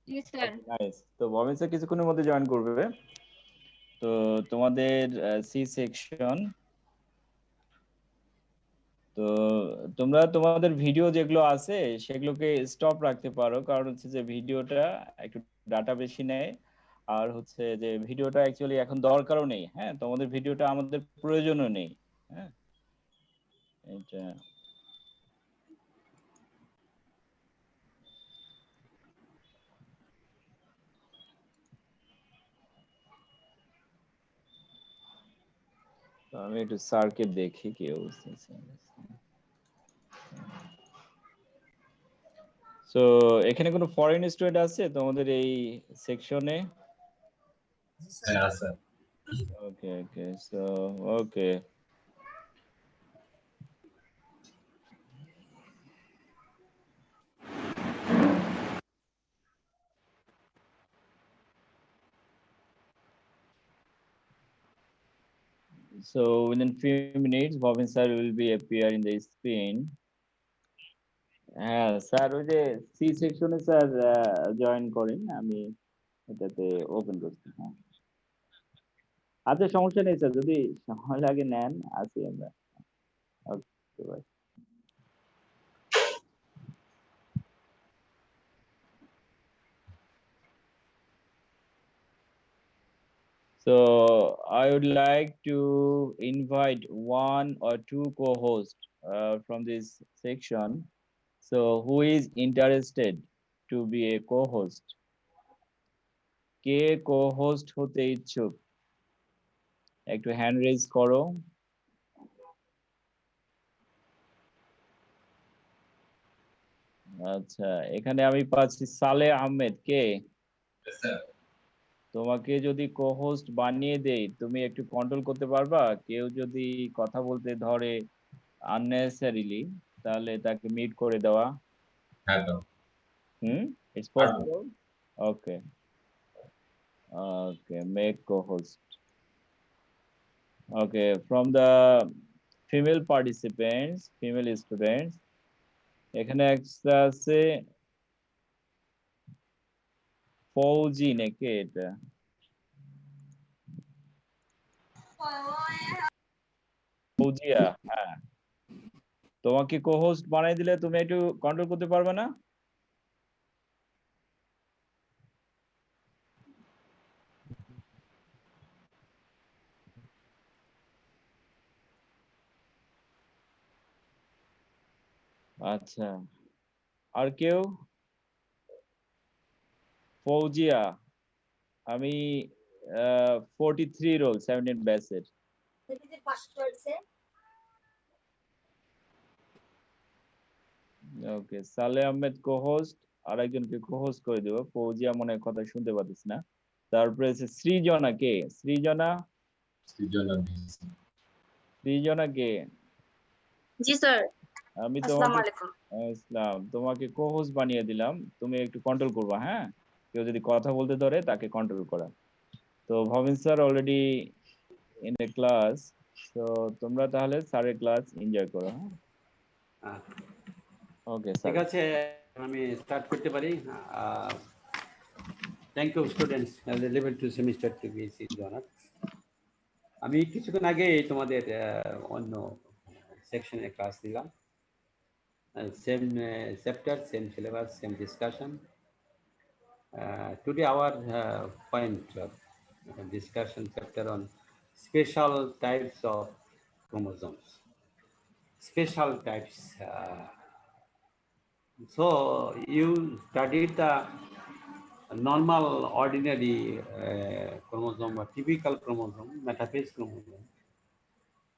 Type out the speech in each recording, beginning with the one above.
জি sir. Nice. তো Bhabin sir কিছুক্ষণের মধ্যে জয়েন করবে। তো তোমাদের সি সেকশন, তো তোমরা তোমাদের ভিডিও যেগুলো আছে সেগুলোকে স্টপ রাখতে পারো, কারণ হচ্ছে যে ভিডিওটা একটু ডাটা বেশি নেয়। আর হচ্ছে যে ভিডিওটা অ্যাকচুয়ালি এখন দরকারও নেই, হ্যাঁ, তোমাদের ভিডিওটা আমাদের প্রয়োজনও নেই। হ্যাঁ, এটা তো আমি একটু স্যারকে দেখি কি অবস্থা। সো এখানে কোনো ফরেন স্টুডেন্ট আছে তোমাদের এই সেকশনে? হ্যাঁ sir. Okay okay, so okay. So within few minutes, Bhavin sir will be appear in the screen. হ্যাঁ স্যার, ওই যে সি সেকশনে স্যার জয়েন করেন, আমি এটাতে ওপেন করছি। হ্যাঁ আচ্ছা, সমস্যা নেই স্যার, যদি সময় লাগে নেন, আছি আমরা। ওকে ভাই। So I would like to invite one or two co-hosts from this section. So who is interested to be a co-host? K co-host হতে ইচ্ছুক? একটু হ্যান্ড রেজ করো। আচ্ছা, এখানে আমি পাচ্ছি সালে আহমেদ। কে? স্যার তোমাকে যদি co-host বানিয়ে দেই, তুমি একটু কন্ট্রোল করতে পারবা? কেউ যদি কথা বলতে ধরে unnecessarily, তাহলে তাকে মিউট করে দেওয়া। হ্যাঁ তো It's possible. Okay. Okay, make co-host. Okay, from the female participants, female students, এখানে একটা আছে ফৌজি, নাকি এটা? ফৌজিয়া, হ্যাঁ। তোমাকে co-host বানাই দিলে তুমি একটু কন্ট্রোল করতে পারবে না? আচ্ছা, আর কেউ? ফৌজিয়া, আমি 43 রোল 17 ব্যাচের। ওকে, সালে আহমেদ co-host, আর একজনকে co-host করে দেব। ফৌজিয়া মনে হয় কথা শুনতে পাচ্ছিস না। তারপরে আছে সৃজনা। কে সৃজনা? সৃজনা কে? জি স্যার। আমি আসসালামু তোমাকে আলাইকুম। ইসলাম, তোমাকে co-host বানিয়ে দিলাম, তুমি একটু কন্ট্রোল করবা। হ্যাঁ, কেউ যদি কথা বলতে ধরে তাকে কন্ট্রোল করা। তো Bhabin sir already in a class, তো তোমরা তাহলে স্যারের ক্লাস এনজয় করো। হ্যাঁ, ওকে ঠিক স্যার। আছে, আমি স্টার্ট করতে পারি। Thank you students level 2 semester two BSc জনার। আমি কিছুক্ষণ আগে তোমাদের অন্য সেকশনে ক্লাস দিলাম। Same chapter, same syllabus, same discussion. Today our point of discussion chapter on special types of chromosomes. Special types. So you studied the normal, ordinary chromosome or typical chromosome, metaphase chromosome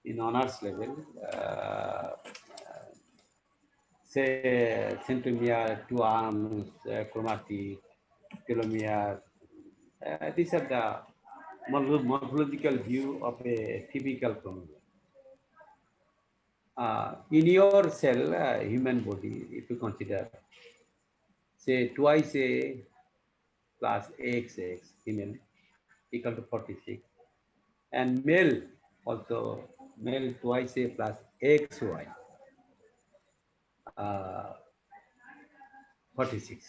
in honors level. Say centromere, two arms, chromatid, telomere. These are the morphological view of a typical chromosome. In your cell, human body, if you consider, say twice A plus XX, female, equal to 46, and male also, male twice A plus XY, 46.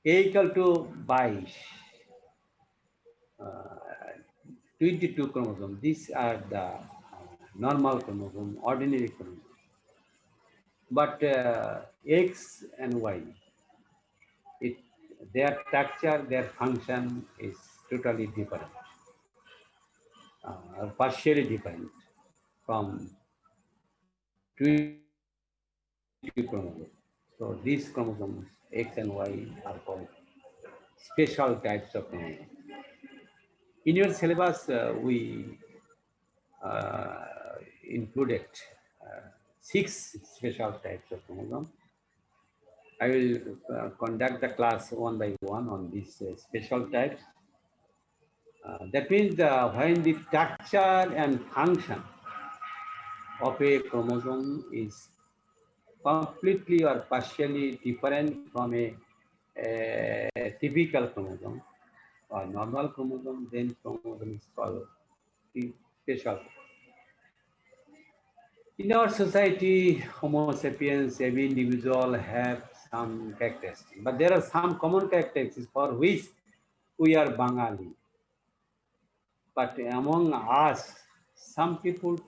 A equal to 22, 22 chromosomes. These are the normal chromosome, ordinary chromosome. But X and Y, their structure, their function is totally different, or partially different from 22 chromosomes. So these chromosomes, X and Y, are called special types of chromosomes. In your syllabus, we included 6 special types of chromosomes. I will conduct the class one by one on these special types. That means when the structure and function of a chromosome is completely or partially different from a typical chromosome or normal chromosome, then chromosome is called special. In our society, Homo sapiens, every individual have some characteristics, but there are some common characteristics for which we are Bengali. But among us, some people,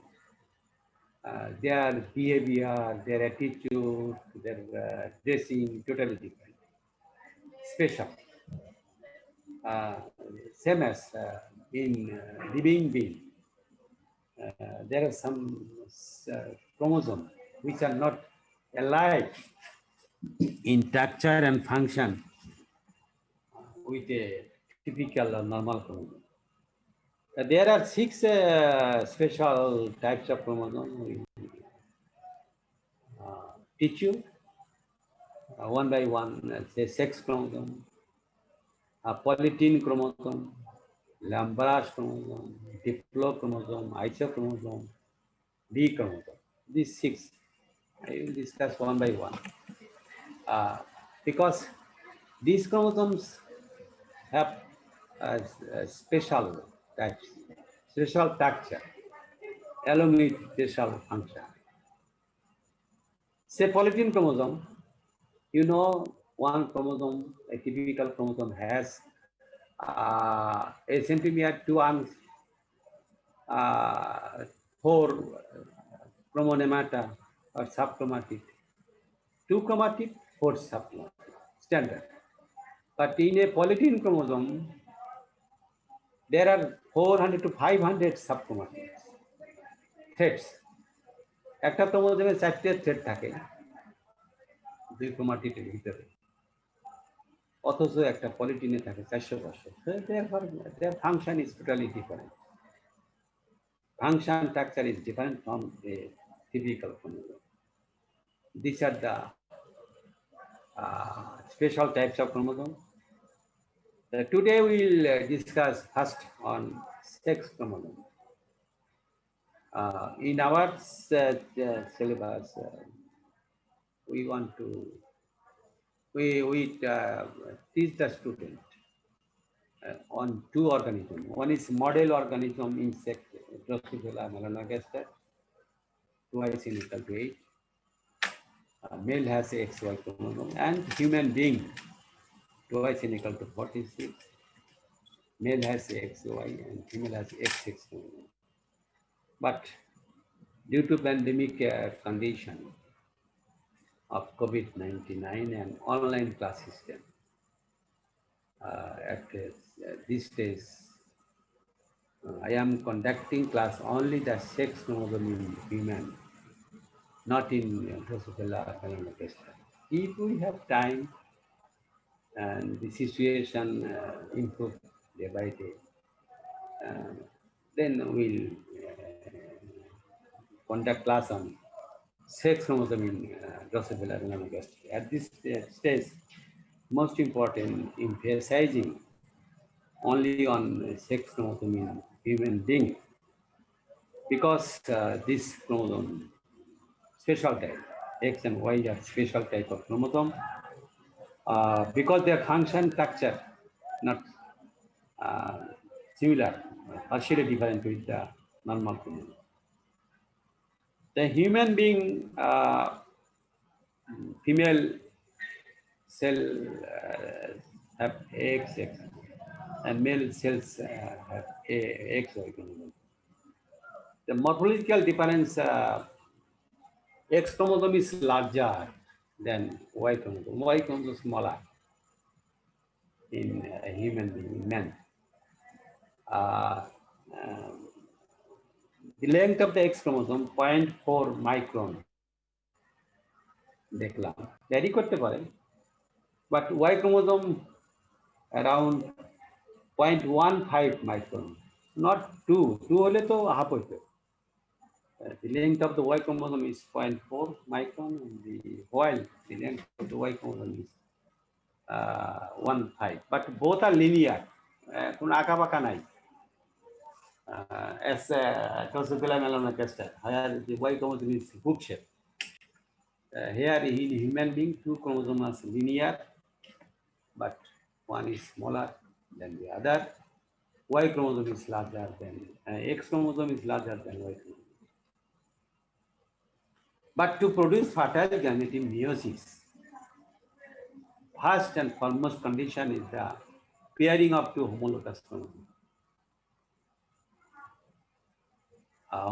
their behavior, their attitude, their dressing, totally different, special. Same as in living being. There are some chromosomes which are not alike in structure and function with a typical or normal chromosome. There are 6 special types of chromosomes. We teach you one by one, say sex chromosome, polytene chromosome, Lambert's chromosome, diplochromosome, isochromosome, D chromosome. These 6, I will discuss one by one. Because these chromosomes have special types, special structure, along with special function. Say polytene chromosome, you know, one chromosome, a typical chromosome has a centromere, 2 arms, 4 chromonemata or subchromatic, 2 chromatic, 4 subchromatic, standard. But in a polytene chromosome, there are 400 to 500 subchromatic threads. একটা ক্রোমোজোমে 4টে thread থাকে 2 ক্রোমাটিডের ভিতরে, অথচ একটা পলিটিনে থাকে 400-500. Their function is totally different. Function structure is different from the typical chromosome. These are the special types of chromosomes. Today we will discuss first on sex chromosome. In our syllabus, we want to teach the student on 2 organisms. One is model organism, insect, Drosophila melanogaster, twice n equal to 8. Male has XY chromosome, and human being, twice n equal to 46. Male has XY and female has XX chromosome. But due to pandemic condition of COVID-19 and online class system, at this stage, I am conducting class only the sex chromosome in human, not in Drosophila melanogaster. If we have time and the situation improve day by day, then we'll conduct class on sex chromosome in Drosophila melanogaster. At this stage, most important, emphasizing only on sex chromosome in human being, because this chromosome, special type, X and Y are special type of chromosome, because their function structure not similar, partially different with the normal chromosome. The human being female cell have XX and male cells have XY chromosome. The morphological difference, X chromosome is larger than Y chromosome. Y chromosome is smaller in a human being, in man. The length of the X chromosome 0.4 micron. দেখলাম vary করতে পারে, but Y chromosome around 0.15 micron, not 2 হলে তো half হইতো। The length of the Y chromosome is 0.4 micron, and the length of the Y chromosome is 1.5, but both are linear. কোনো আঁকা বাঁকা নাই। As Drosophila melanogaster, where the Y chromosome is hook shape. Here in human being, 2 chromosomes are linear, but one is smaller than the other. Y chromosome is larger than X chromosome is larger than Y chromosome. But to produce fertile gamete in meiosis, first and foremost condition is the pairing of 2 homologous chromosomes.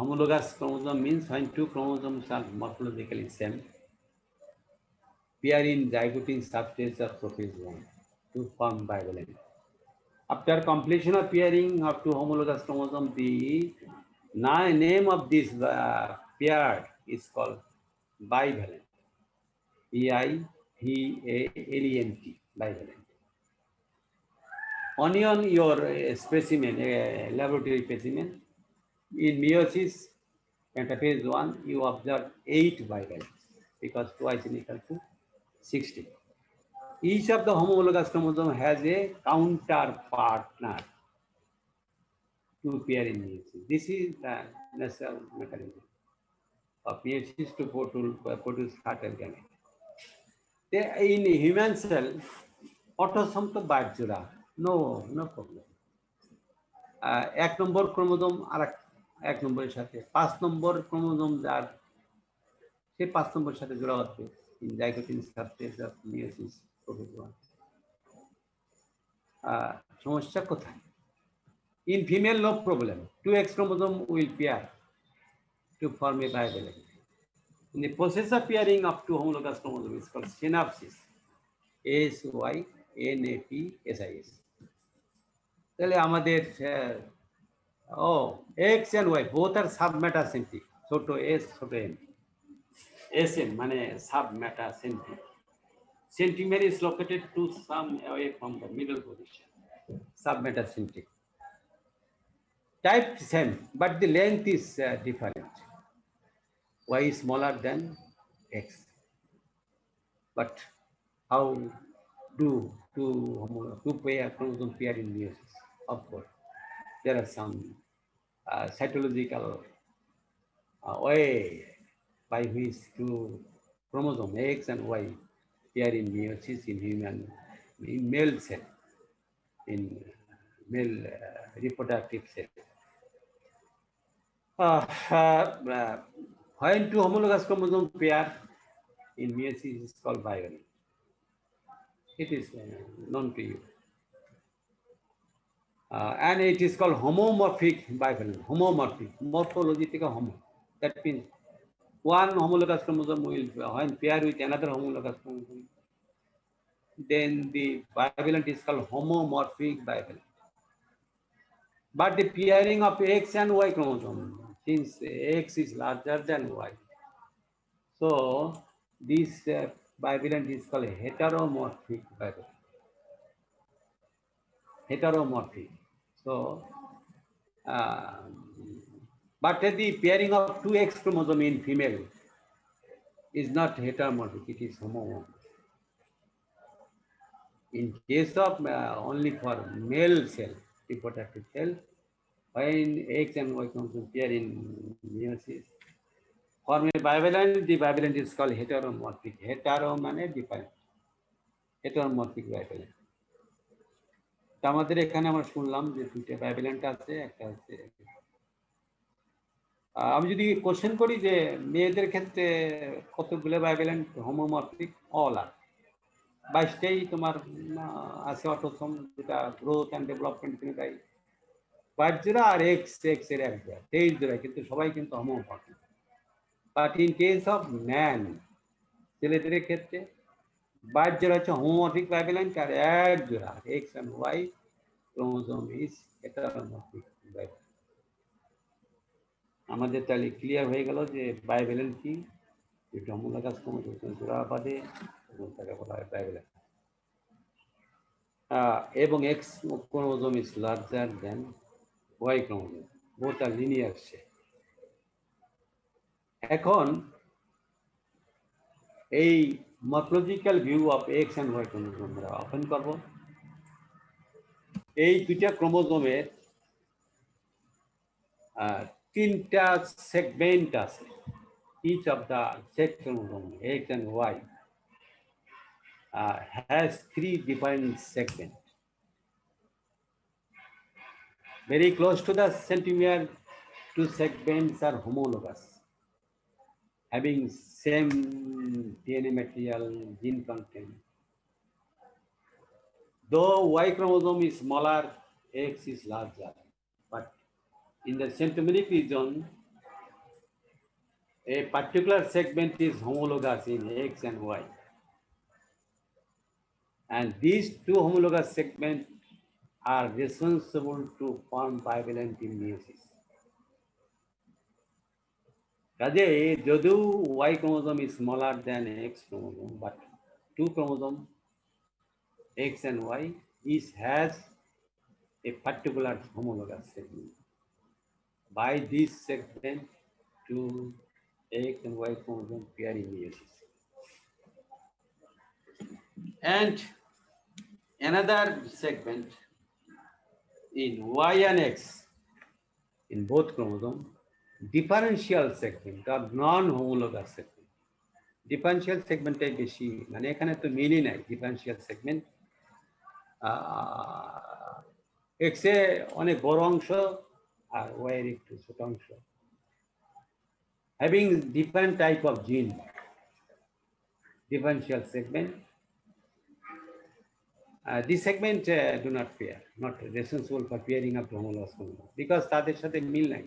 Homologous chromosome means when 2 chromosomes are morphologically same, pair in zygote substage of prophase 1 to form bivalent. After completion of pairing of 2 homologous chromosomes, the name of this pair is called bivalent. B-I-V-A-L-E-N-T, bivalent. On your specimen, laboratory specimen, in meiosis, metaphase 1, you observe 8 bivalents because twice is equal to 60. Each of the homologous chromosome has a counter partner to pair in meiosis. This is the natural mechanism of meiosis to produce fertile gamete. In human cell, autosome to বাইরজোড়া, no problem. 1 নম্বর chromosome আর 1 নম্বরের সাথে 5 নম্বর chromosome যার সে 5 নম্বরের সাথে জোড়া হবে in zygote substage of meiosis prophase 1. সমস্যা কোথায়? In female, no problem. 2 X chromosome will pair to form a bivalent. In the process of pairing of 2 homologous chromosomes is called synapsis. SYNAPSIS. তাহলে আমাদের X and Y both are submetacentric. ছোট S, ছোট m. SM মানে submetacentric. Centromere is located to some away from the middle position. Submetacentric. Type same, but the length is different. Y is smaller than X. But how do two pair chromosome pair in meiosis? Of course, there are some cytological way by which 2 chromosomes X and Y pair in meiosis in male cell, in male reproductive cell. When 2 homologous chromosomes pair in meiosis is called bivalent. It is known to you. And it is called homomorphic bivalent. Homomorphic, morphology take a homo. That means 1 homologous chromosome will, when pair with another homologous chromosome, then the bivalent is called homomorphic bivalent. But the pairing of X and Y chromosome, since X is larger than Y, so this bivalent is called heteromorphic bivalent. Heteromorphic. So, but the pairing of 2 X chromosome in female is not heteromorphic, it is homomorphic. In case of only for male cell, reproductive cell, when X and Y chromosome pair in meiosis, form a bivalent, the bivalent is called heteromorphic. Hetero means different. Heteromorphic bivalent. আমাদের এখানে আমরা শুনলাম যে 2টা bivalent আছে, একটা আছে। আমি যদি কোশ্চেন করি যে মেয়েদের ক্ষেত্রে কতগুলো bivalent homomorphic, all are. 22টাই তোমার আছে অটোসোম, যেটা গ্রোথ অ্যান্ড ডেভেলপমেন্ট ফিনোটাইপ, 22 জোড়া আর এক্স এক্স এর 1 জোড়া, 23 জোড়া, কিন্তু সবাই কিন্তু homomorphic. But in case of man, ছেলেদের ক্ষেত্রে 22 জোড়া হচ্ছে হোমোমরফিক বাইভ্যালেন্ট, আর 1 জোড়া X and Y chromosome is heteromorphic bivalent. আমাদের তাহলে ক্লিয়ার হয়ে গেল যে বাইভ্যালেন্ট কি, এটা হোমোলোগাস ক্রোমোসোম জোড়া বাদে এবং তাকে বলা হয় বাইভ্যালেন্ট। এবং X chromosome is larger than Y chromosome, both are linear shape. এখন এই morphological view of X and Y chromosome আমরা ওপেন করব। এই দুইটা ক্রোমোসোমের 3টা সেগমেন্ট আছে। each of the sex chromosome X and Y has 3 different segments. Very close to the centromere, 2 segments are homologous, having same DNA material, gene content. Though Y chromosome is smaller, X is larger, but in the centromeric region, a particular segment is homologous in X and Y. And these 2 homologous segments are responsible to form bivalent in meiosis. কাজে যদিও Y chromosome is smaller than X chromosome, but 2 chromosomes X and Y each has a particular homologous segment. By this segment, 2 X and Y chromosome pair in meiosis. And another segment in Y and X in both chromosomes, differential segment or non-homologous segment. Differential segment টাই বেশি, মানে এখানে তো মিলই নাই। differential segment X এ অনেক বড় অংশ আর Y এর একটু ছোট অংশ, having different type of gene. Differential segment. This segment do not pair, not responsible for pairing of homologous chromosome, because তাদের সাথে মিল নাই,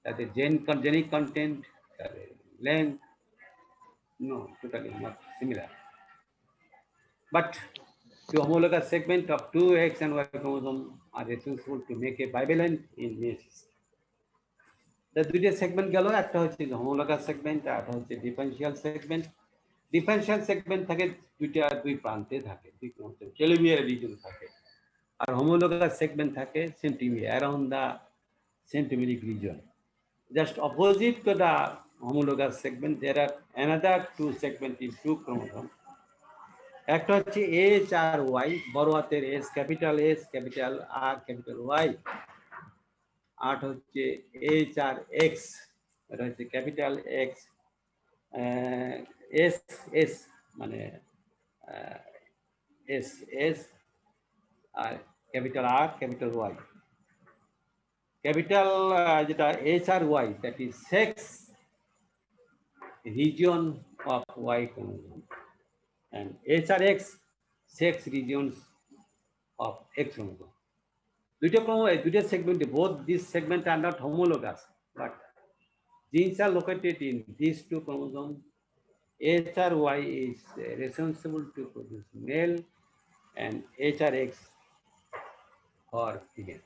তাদের genic content, তাদের length, no, totally not similar. But the homologous segment of 2 X and Y chromosome are responsible to make a bivalent in meiosis. The দুইটা segment গেল, একটা হচ্ছে homologous segment আর একটা হচ্ছে ডিফারেনশিয়াল সেগমেন্ট। ডিফারেনশিয়াল সেগমেন্ট থাকে দুই প্রান্তে থাকে, টেলোমিয়ার রিজন থাকে, আর হোমোলোগাস সেগমেন্ট থাকে centromere, around the centromeric region. Just opposite to the homologous segment, there are another 2 segment in 2 chromosome. একটা হচ্ছে H আর Y, বড় হাতের S, capital S, capital R, capital Y। আর হচ্ছে H আর X, এটা হচ্ছে ক্যাপিটাল X, S S মানে S S, আর capital R, capital Y। Capital যেটা H R Y, that is sex region of Y chromosome, and H R X, sex regions of X chromosome. দুইটা segment, both these segments are not homologous, but genes are located in these 2 chromosomes. H R Y is responsible to produce male, and H R X for female.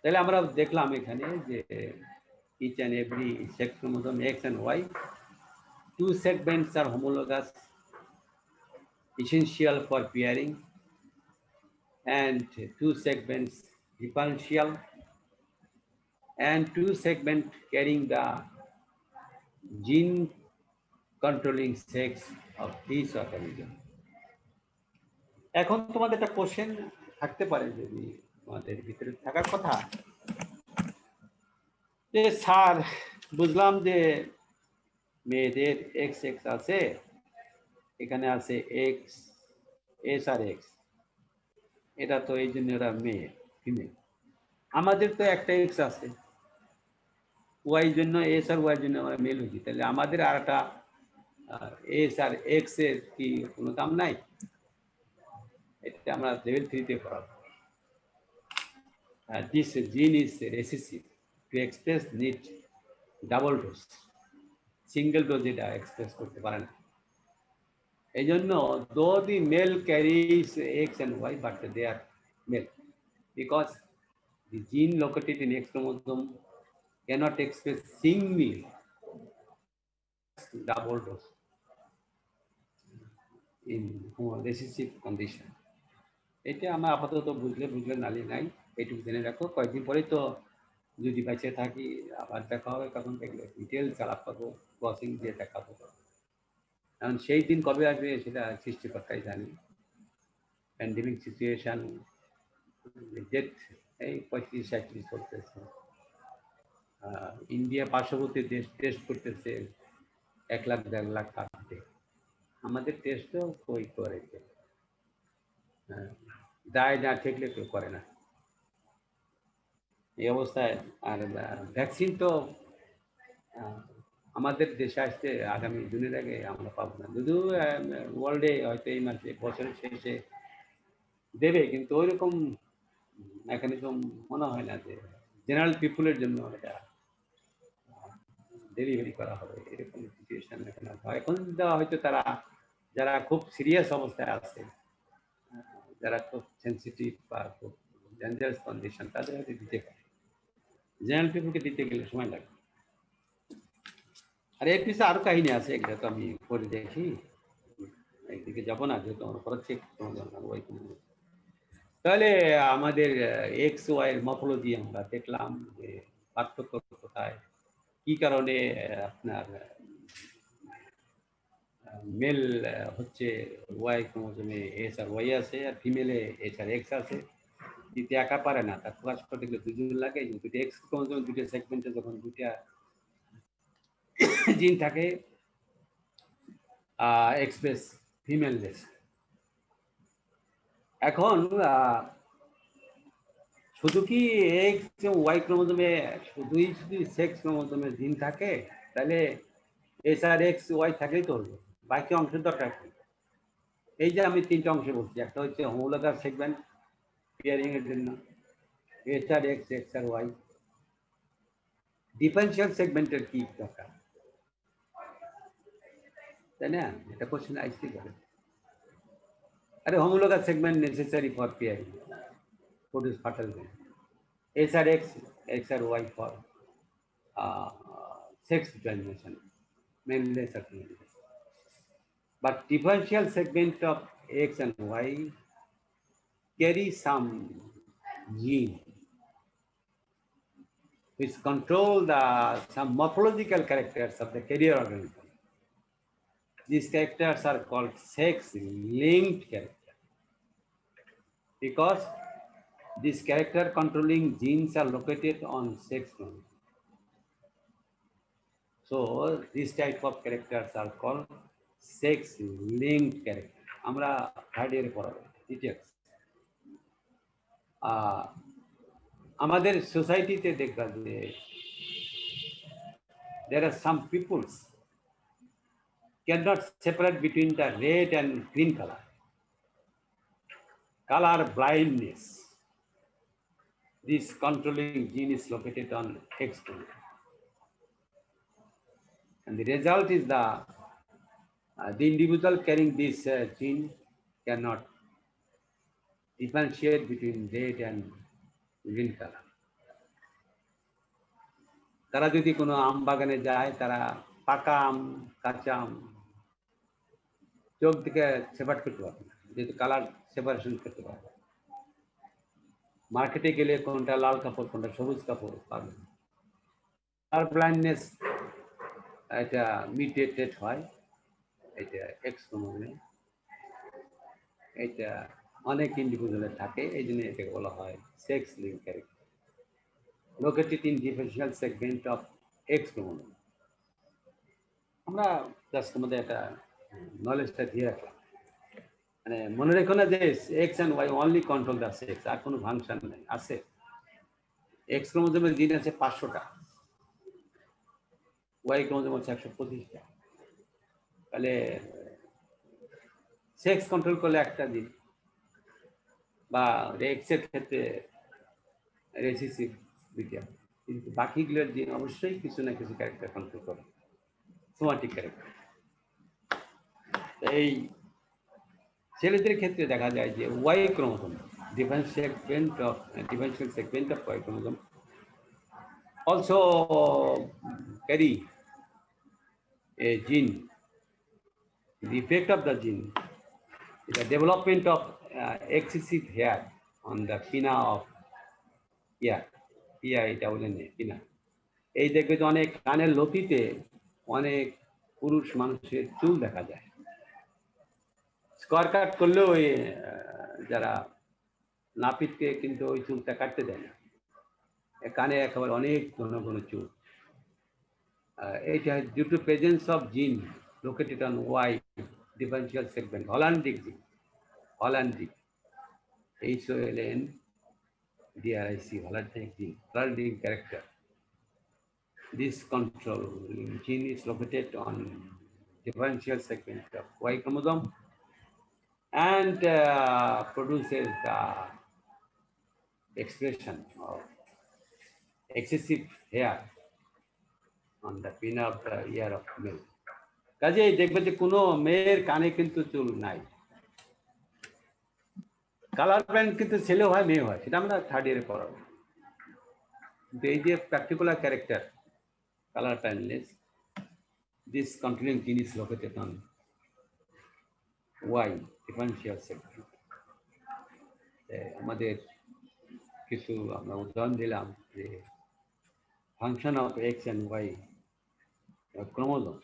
তাহলে আমরা দেখলাম এখানে যে each and every sex chromosome X and Y, 2 segments are homologous, essential for pairing, and 2 segments differential, and 2 segments carrying the gene controlling sex of each organism. এখন তোমাদের একটা question থাকতে পারে, যদি তোমাদের ভিতরে থাকার কথা, যে স্যার বুঝলাম যে মেয়েদের এক্স এক্স আছে, এখানে আছে এক্স এস আর এক্স, এটা তো এই জন্য ওরা মেয়ে ফিমেল। আমাদের তো একটা এক্স আছে, ওয়াই জন্য এস আর ওয়াই জন্য আমরা মেল হয়েছি, তাহলে আমাদের আর একটা এস আর এক্স এর কি কোনো দাম নাই? এটা আমরা লেভেল 3 তে পড়াবো। This gene is recessive. To express need double dose. Single dose এটা এক্সপ্রেস করতে পারে না। এই জন্য though the male carries X and Y, but they are male because the gene located in X chromosome cannot express single double dose in recessive condition. এটা আমরা আপাতত বুঝলে নালি নাই, এইটুকু জেনে রাখো। কয়েকদিন পরে তো যদি বেঁচে থাকি আবার দেখা হবে, তখন দেখলে ডিটেলস আলাপ করবো, ক্রসিং দিয়ে দেখাবো। কারণ সেই দিন কবে আসবে সেটা সৃষ্টিকর্তাই জানি। প্যান্ডেমিক সিচুয়েশন, ডেট এই 35-36 চলতেছে। ইন্ডিয়া পার্শ্ববর্তী দেশ টেস্ট করতেছে 1 লাখ 1.5 লাখ টাকাতে। আমাদের টেস্টও কই করে, দায় না ঠেকলে কেউ করে না এই অবস্থায়। আর ভ্যাকসিন তো আমাদের দেশে আসতে আগামী জুনের আগে আমরা পাবো না, যদিও ওয়ার্ল্ডে হয়তো এই মাসে বছরের শেষে দেবে, কিন্তু ওই রকম মেকানিজম মনে হয় না যে জেনারেল পিপুলের জন্য এটা ডেলিভারি করা হবে, এরকম সিচুয়েশন এখানে এখন দেওয়া হয়তো তারা যারা খুব সিরিয়াস অবস্থায় আছে, যারা খুব সেন্সিটিভ বা খুব ডেঞ্জারাস কন্ডিশন, তাদের হয়তো দিতে পারে। জেনারেল পিপুলকে দিতে গেলে সময় লাগবে। আর এর পিছনে আরো কাহিনী আছে, এগুলো তো আমি পরে দেখি, একদিকে যাবো না, যেহেতু আমার খরচ তাহলে আমাদের এক্স ওয়াই এর মর্ফোলজি আমরা দেখলাম যে পার্থক্য কোথায়, কি কারণে আপনার মেল হচ্ছে ওয়াই ক্রোমোজোমে এস আর ওয়াই আছে, আর ফিমেলে এস আর এক্স আছে। দিতে একা পারে না, তার প্রকাশ করতে গেলে দুজন লাগে। দুটো এক্স ক্রোমোজোম দুটো সেগমেন্টে যখন দুটা জিন থাকে, এক্সপ্রেস ফিমেল লেস। এখন শুধু কি এক্স ওয়াই ক্রোমোজোমে শুধুই সেক্স ক্রোমোজোমে জিন থাকে, তাহলে এস আর এক্স ওয়াই থাকলেই তো হলো, বাকি অংশের দরকার কি? এই যে আমি 3টা অংশে বলছি, একটা হচ্ছে হোমোলোগাস সেগমেন্ট পেয়ারিং এর জন্য এস আর এক্স, এক্স আর ওয়াই। ডিফারেন্সিয়াল সেগমেন্টের কি দরকার, তাই না? এটা কোশ্চেন আসতেই পারে। আরে homologous segment necessary for pairing, produce fertile gene. S or X, X or Y for sex determination, male or female. But differential segment of X and Y carry some gene which control some morphological characters of the carrier organism. These characters are called sex-linked characters because these character controlling genes are located on sex chromosome. So these type of characters are called sex-linked characters. আমরা third ইয়ারে পড়াবো details. আমাদের সোসাইটিতে দেখবা যে there are some peoples cannot separate between the red and green color. Color blindness. This controlling gene is located on X chromosome, and the result is the individual carrying this gene cannot differentiate between red and green color. তারা যদি কোনো আম বাগানে যায়, তারা পাকা আম কাঁচা আম চোখ থেকে সেপারেট করতে পারবে না, যেহেতু কালার সেপারেশন করতে পারবে। মার্কেটে গেলে কোনটা লাল কাপড় কোনটা সবুজ কাপড় পাবে। আর ব্লাইন্ডনেস এটা মিউটেটেড হয়, এটা এক্স ক্রোমোজোমে, এটা অনেক ইন্ডিভিজুয়ালে থাকে, এই জন্য এটাকে বলা হয় sex link character located in differential segment of x chromosome. আমরা জাস্ট আমাদের একটা নলেজটা দিয়ে রাখলাম, মানে মনে রেখো না যে X and Y only control the sex, আর কোনো ফাংশন নেই। আছে এক্স ক্রোমোজোমের জিন আছে 500টা, ওয়াই ক্রোমোজোম আছে 125টা। তাহলে সেক্স কন্ট্রোল করলে একটা জিন, বা এক্স এর ক্ষেত্রে রেসিসিভ দুইটা, কিন্তু বাকিগুলোর জিন অবশ্যই কিছু না কিছু ক্যারেক্টার কন্ট্রোল করে, সোমাটিক ক্যারেক্টার। এই ছেলেদের ক্ষেত্রে দেখা যায় যে Y chromosome, differential segment of Y chromosome also carry a gene. The effect of the gene is the development of excessive hair on the pinna of ear, PINA, pinna. এই দেখবে যে অনেক কানের লতিতে অনেক পুরুষ মানুষের চুল দেখা যায়। স্কোয়ার কাট করলেও ওই যারা নাপিতকে কিন্তু ওই চুলটা কাটতে দেয় না, কানে একেবারে অনেক ঘন ঘন চুল। এটা due to presence of gene located on Y differential segment, holandric gene, holandric HOLN DRIC, holotype gene, holotype character. This control gene is located on differential segment of Y chromosome and produces the expression of excessive hair on the pinna of the ear of male. কাজেই দেখবে যে কোনো মেয়ের কানে কিন্তু চুল নাই। Colour band কিন্তু ছেলে হয় মেয়ে হয়, সেটা আমরা থার্ড ইয়ারে পড়াবো। কিন্তু এই যে particular character colour panels, this controlling gene is located on Y differential segment. আমাদের কিছু আমরা উদাহরণ দিলাম যে function of X and Y chromosome.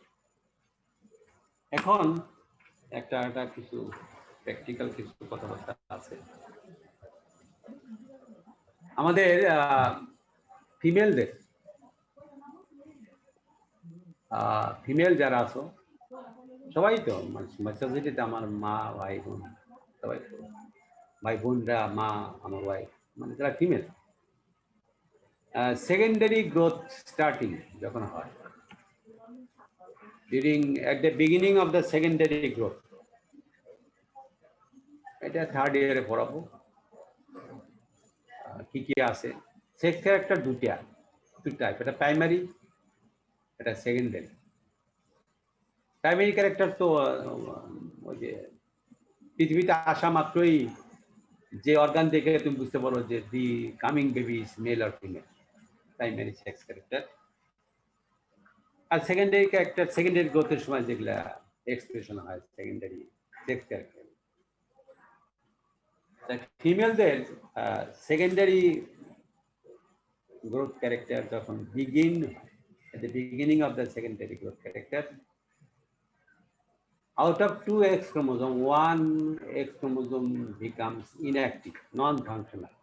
এখন একটা কিছু প্র্যাকটিক্যাল কিছু কথাবার্তা আছে। আমাদের ফিমেল যারা আছো সবাই তো সোসাইটিতে, আমার মা ভাই বোন সবাই, ভাই বোনরা, মা, আমার ওয়াইফ, মানে যারা ফিমেল, সেকেন্ডারি গ্রোথ স্টার্টিং যখন হয়, at the beginning of the secondary growth, এটা থার্ড ইয়ারে পড়াবো কি কি আছে। সেক্স ক্যারেক্টার দুই টাইপ, এটা প্রাইমারি, এটা সেকেন্ডারি। প্রাইমারি ক্যারেক্টার তো ওই যে পৃথিবীতে আসা মাত্রই যে অর্গান দেখে তুমি বুঝতে পারো যে the coming baby is male or female, primary sex character. আর সেকেন্ডারি ক্যারেক্টার সেকেন্ডারি গ্রোথের সময় যেগুলা এক্সপ্রেশন হয়, সেকেন্ডারি সেক্স ক্যারেক্টার। ফিমেলদের সেকেন্ডারি গ্রোথ ক্যারেক্টার যখন begin at the beginning of the secondary growth character, out of 2 X chromosome, 1 X chromosome becomes inactive, non-functional,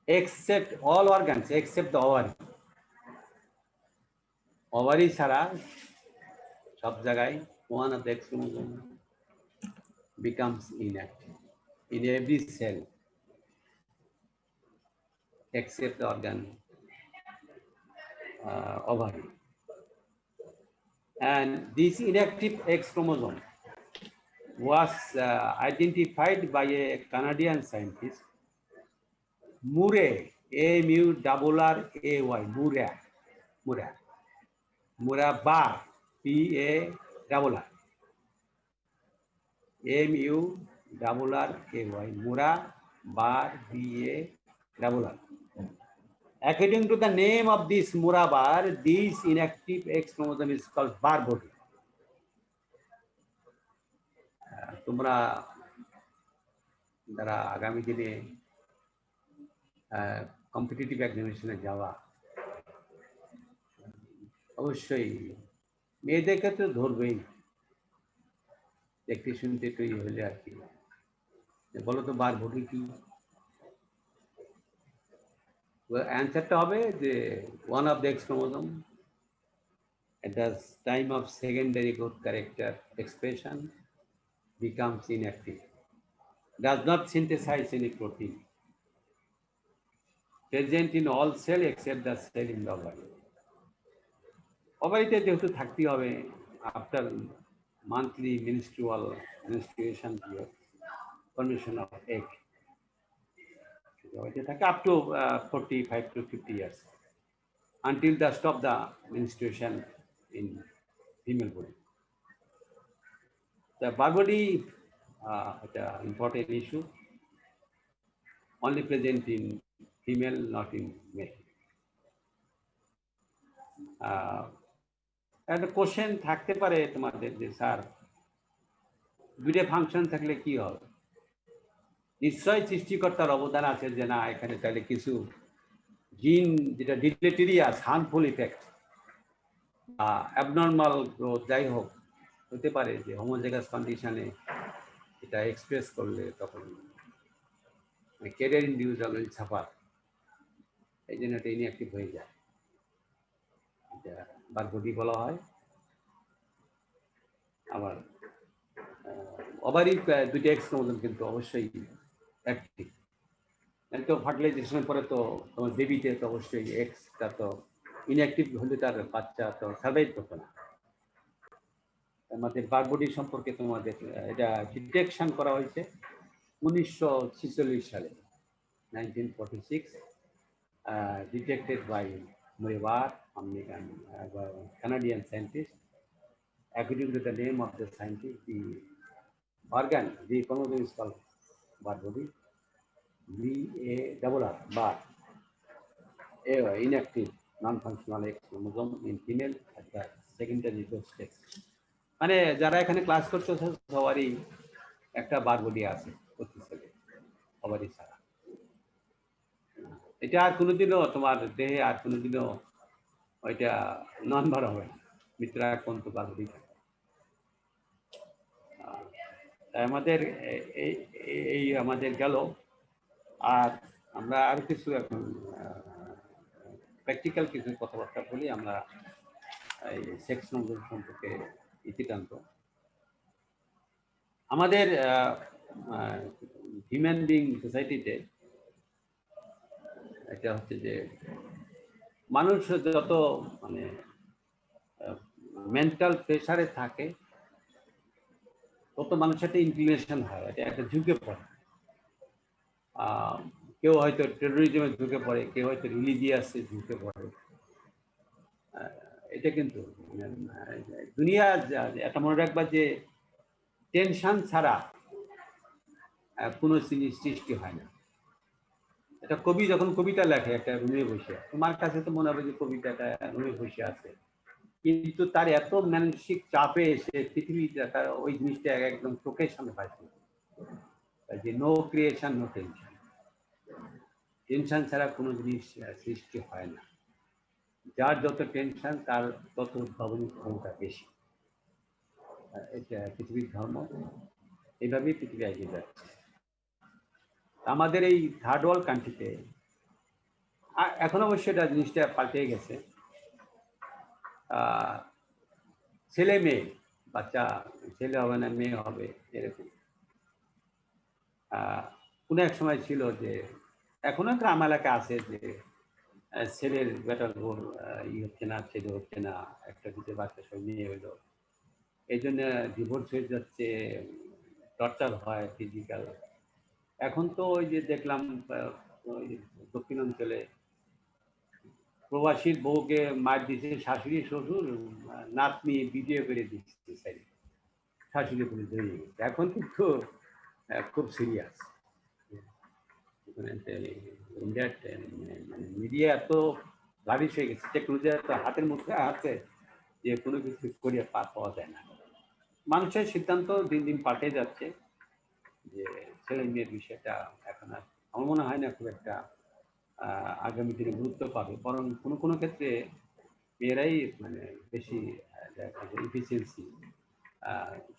except all organs except the ovary. Ovary ছাড়া সব জায়গায় 1 of the X chromosome becomes inactive in every cell except the organ ovary. And this inactive X chromosome was identified by a Canadian scientist, Murray, M-U-R-R-A-Y, Murabbar, P-A-R-R, M-U-R-R-A-Y, Murabbar, B-A-R-R. According to the name of this Murabbar, this inactive X chromosome is called bar body. তোমরা যারা আগামী দিনে competitive এক্সামিনেশনে যাওয়া, অবশ্যই মেয়েদের ক্ষেত্রে ধরবেই, দেখতে শুনতে একটু হলে আর কি। বলো তো বার বডি কি? অ্যান্সারটা হবে যে 1 of the X chromosome at the time of secondary growth character expression becomes inactive, does not synthesize any protein, present in all cell except the cell in the ovary. অবারিতে যেহেতু থাকতেই হবে after monthly menstruation period, formation of egg অবারিতে থাকে up to 45 to 50 years until the stop the menstruation in female body. The bar body the important issue only present in female, not in male. একটা question থাকতে পারে তোমাদের যে sir দুইটা function থাকলে কি হবে? নিশ্চয় সৃষ্টিকর্তার অবদান আছে যে না এখানে তাহলে কিছু জিন যেটা ডিলেটেরিয়াস হার্মফুল ইফেক্ট অ্যাবনর্মাল গ্রোথ যাই হোক হতে পারে যে হোমোজাইগাস কন্ডিশনে এটা এক্সপ্রেস করলে তখন ক্যারিয়ার ইন্ডিভিজুয়াল উইল সাফার, এই জন্য এটা ইনঅ্যাক্টিভ হয়ে যায়, এটা বার বডি বলা হয়। আবার ওভারি দুইটা এক্স ক্রোমোজোম কিন্তু অবশ্যই অ্যাক্টিভ, তো ফার্টিলাইজেশনের পরে তো তোমার বেবিতে তো অবশ্যই এক্সটা তো ইনঅ্যাক্টিভ হলে তার বাচ্চা তো সার্ভাইভ করতো না। আমাদের বার বডি সম্পর্কে তোমাদের এটা ডিটেকশন করা হয়েছে 1946 সালে 1946 detected by Moriwar, American Canadian scientist. According to the name of the scientist, the organ, the chromosome is called bar body, BARR, bar, inactive non-functional X chromosome in female at the secondary growth stage. মানে যারা এখানে class করতেছে সবারই একটা বার body আছে প্রতি ছেলে সবারই ছাড়া। এটা আর কোনোদিনও তোমার দেহে আর কোনোদিনও ওইটা নন বার হবে না, মিত্রা কোন বার বডি থাকে। আমাদের এই আমাদের গেল, আর আমরা আর কিছু এখন প্র্যাকটিক্যাল কিছু কথাবার্তা বলি আমরা এই সেক্স ক্রোমোজোম সম্পর্কে ইতিটান্ত। আমাদের হিউম্যান বিং সোসাইটিতে এটা হচ্ছে যে মানুষ যত মানে মেন্টাল প্রেশারে থাকে তত মানুষের একটা ইনক্লিনেশন হয়, এটা একটা ঝুঁকে পড়ে। কেউ হয়তো টেরোরিজমে ঝুঁকে পড়ে, কেউ হয়তো রিলিজিয়াসে ঝুঁকে পড়ে। এটা কিন্তু দুনিয়া একটা মনে রাখবা যে টেনশন ছাড়া কোনো জিনিস সৃষ্টি হয় না। এটা কবি যখন কবিতা লেখে একটা রুমে বসে, তোমার কাছে তো মনে হবে যে কবিতাটা রুমে বসে আছে, কিন্তু তার এত মানসিক চাপে এসে পৃথিবীটা তার ওই জিনিসটা একদম চোখের সামনে পাচ্ছে যে no creation no tension, tension ছাড়া কোনো জিনিস সৃষ্টি হয় না। যার যত টেনশন তার তত উদ্ভাবনী ক্ষমতা বেশি। এটা পৃথিবীর ধর্ম, এইভাবেই পৃথিবী এগিয়ে যাচ্ছে। আমাদের এই থার্ড ওয়ার্ল্ড কান্ট্রিতে এখন অবশ্যই এটা জিনিসটা পাল্টে গেছে। ছেলে মেয়ে বাচ্চা, ছেলে হবে না মেয়ে হবে এরকম। কোনো এক সময় ছিল যে এখনো গ্রাম এলাকা আছে যে ছেলের বেটার ভোর হচ্ছে না, ছেলে হচ্ছে না, একটা দুটো বাচ্চা সব মেয়ে হলো, এই জন্য ডিভোর্স হয়ে যাচ্ছে, টর্চার হয় ফিজিক্যাল। এখন তো ওই যে দেখলাম দক্ষিণাঞ্চলে প্রবাসীর বউকে মার দিচ্ছে শাশুড়ি শ্বশুর, নাতনি ভিডিও করে দিচ্ছে শাশুড়ি পুলিশ ধরে গেছে। এখন কিন্তু খুব সিরিয়াস। ইন্ডিয়ার মানে মিডিয়া এত লাভিশ হয়ে গেছে, টেকনোলজি এত হাতের মুঠে আছে যে কোনো কিছু করিয়ে পাওয়া যায় না। মানুষের সিদ্ধান্ত দিন দিন পাল্টে যাচ্ছে, যে ছেলে মেয়ের বিষয়টা এখন আর আমার মনে হয় না খুব একটা আগামী দিনে গুরুত্ব পাবে, বরং কোনো কোনো ক্ষেত্রে মেয়েরাই মানে বেশি এফিসিয়েন্সি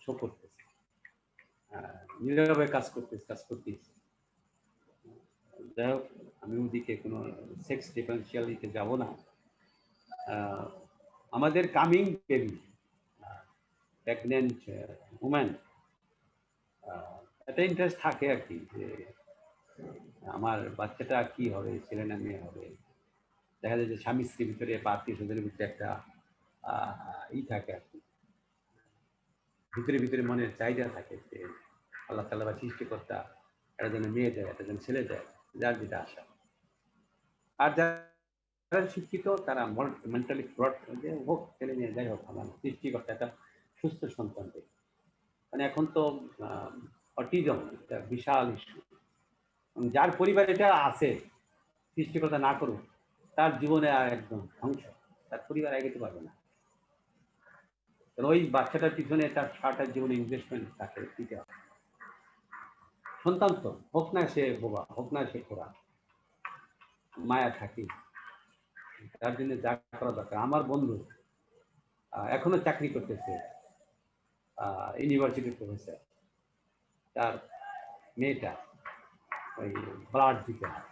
শো করতেছে, নীরবে কাজ করতেছে। যাই হোক, আমি ওদিকে কোনো সেক্স ডিফারেন্সিয়ালিতে যাব না। আমাদের কামিং বেবি, প্রেগনেন্ট উম্যান, একটা ইন্টারেস্ট থাকে আর কি যে আমার বাচ্চাটা কি হবে, ছেলে না মেয়ে হবে। দেখা যায় যে স্বামী স্ত্রীর ভিতরে বা আত্মীয় স্বজনের ভিতরে একটা ই থাকে আর কি, ভিতরে ভিতরে মনের চাহিদা থাকে যে আল্লাহ তাআলা বা সৃষ্টিকর্তা একটা যেন মেয়ে দেয়, একটা যেন ছেলে দেয়, যার যেটা আশা। আর যারা শিক্ষিত তারা মেন্টালি ফ্রড যে হোক, ছেলে মেয়ে যাই হোক, আমার সৃষ্টিকর্তা একটা সুস্থ সন্তান দেয়। মানে এখন তো অটিজম একটা বিশাল ইস্যু। যার পরিবার এটা আছে, সৃষ্টিকর্তা না করুক, তার জীবনে আর একদম ধ্বংস, তার পরিবার এগোতে পারবে না। ওই বাচ্চাটার পিছনে তার সারাটা জীবনে ইনভেস্টমেন্ট তাকে দিতে হবে। সন্তান তো হোক না সে বোবা, হোক না সে খোরা, মায়া থাকি, তার জন্য যা করা দরকার। আমার বন্ধু এখনো চাকরি করতেছে, ইউনিভার্সিটির প্রফেসর, তার মেয়েটা ওই ব্লাড দিতে হয়,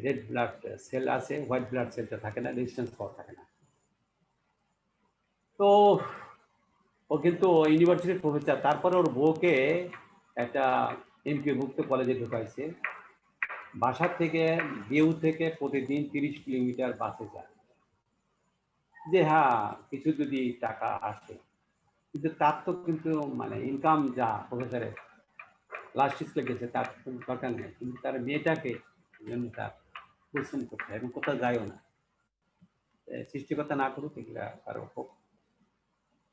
রেড ব্লাড সেল আছে, হোয়াইট ব্লাড সেলটা থাকে না, রেজিস্ট্যান্স পাওয়ার থাকে না। তো ও কিন্তু ইউনিভার্সিটির প্রফেসর, তারপরে ওর বউকে একটা এমপিওভুক্ত কলেজে ঢুকাইছে। বাসার থেকে গেউ থেকে প্রতিদিন 30 কিলোমিটার বাসে যায়, যে হ্যাঁ কিছু যদি টাকা আসে, কিন্তু তার তো কিন্তু মানে ইনকাম যা প্রফেসরের লাস্ট স্কুলে গেছে তার কোনো দরকার নেই, কিন্তু তার মেয়েটাকে জন্য তার পরিশ্রম করতে হয় এবং কোথাও যায়ও না। সৃষ্টিকর্তা না করুক, এগুলা কারো হোক,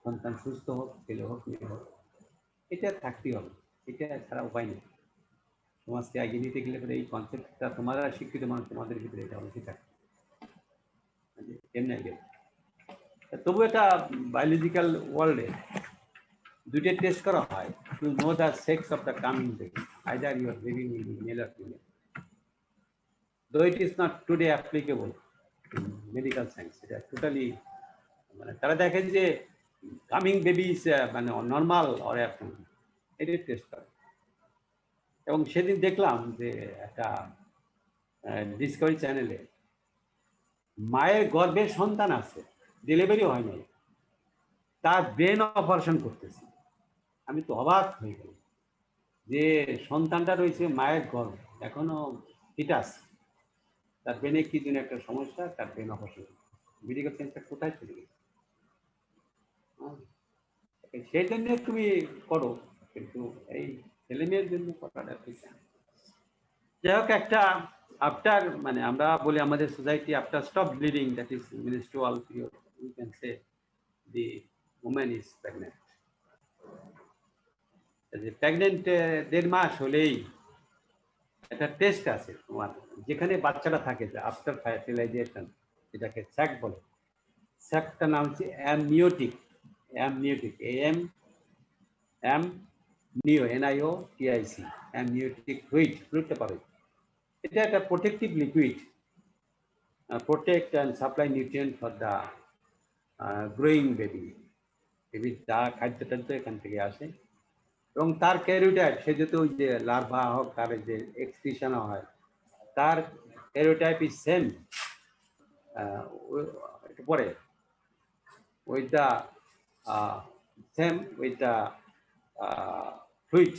সন্তান সুস্থ হোক, ছেলে হোক মেয়ে হোক, এটা থাকতেই হবে, এটা ছাড়া উপায় নেই। সমাজকে এগিয়ে নিতে গেলে এই কনসেপ্টটা তোমরা শিক্ষিত মানুষ, তোমাদের ভিতরে এটা অবশ্যই থাকে। কেমনে গেলে তবু এটা বায়োলজিক্যাল ওয়ার্ল্ডে দুইটা টেস্ট করা হয় to know the sex of the coming baby, either you are baby will be male or female, though it is not today applicable in medical science. এটা টোটালি মানে তারা দেখেন যে কামিং বেবি ইজ মানে normal or abnormal, এটা test করে। এবং সেদিন দেখলাম যে একটা ডিসকভারি চ্যানেলে মায়ের গর্ভে সন্তান আছে, ডেলিভারি হয় নাই, তার ব্রেন অপারেশন করতেছে। আমি তো অবাক হয়ে গেলাম যে সন্তানটা রয়েছে মায়ের গর্ভ, এখনো ফিটাস, তার ব্রেনে কি যেন একটা সমস্যা, তার ব্রেন অপারেশন। মেডিকেল সায়েন্সটা কোথায় চলে গেছে? সেই জন্য তুমি করো, কিন্তু এই ছেলে মেয়ের জন্য করাটা ঠিক না। যাই হোক, একটা আফটার মানে আমরা বলি আমাদের society after stop bleeding, that is menstrual period, we can say the woman is pregnant. Pregnant 1.5 মাস হলেই একটা টেস্ট আছে তোমার, যেখানে বাচ্চাটা থাকে, আফটার ফার্টিলাইজেশন, এটাকে স্যাক বলে। স্যাকটার নাম হচ্ছে অ্যামনিওটিক, নিও NIOTIC, অ্যামনিওটিক ফ্লুইডটা পাবে। এটা একটা protective liquid, protect and supply nutrient for the growing baby. বেবির যা খাদ্য টাদ্য এখান থেকে আসে, এবং তার ক্যারিওটাইপ, সে যেহেতু ওই যে লার্ভা হোক, তার যে এক্সক্রিশন হয়, তার ক্যারিওটাইপ ইজ সেম পরে with the same with the fluid,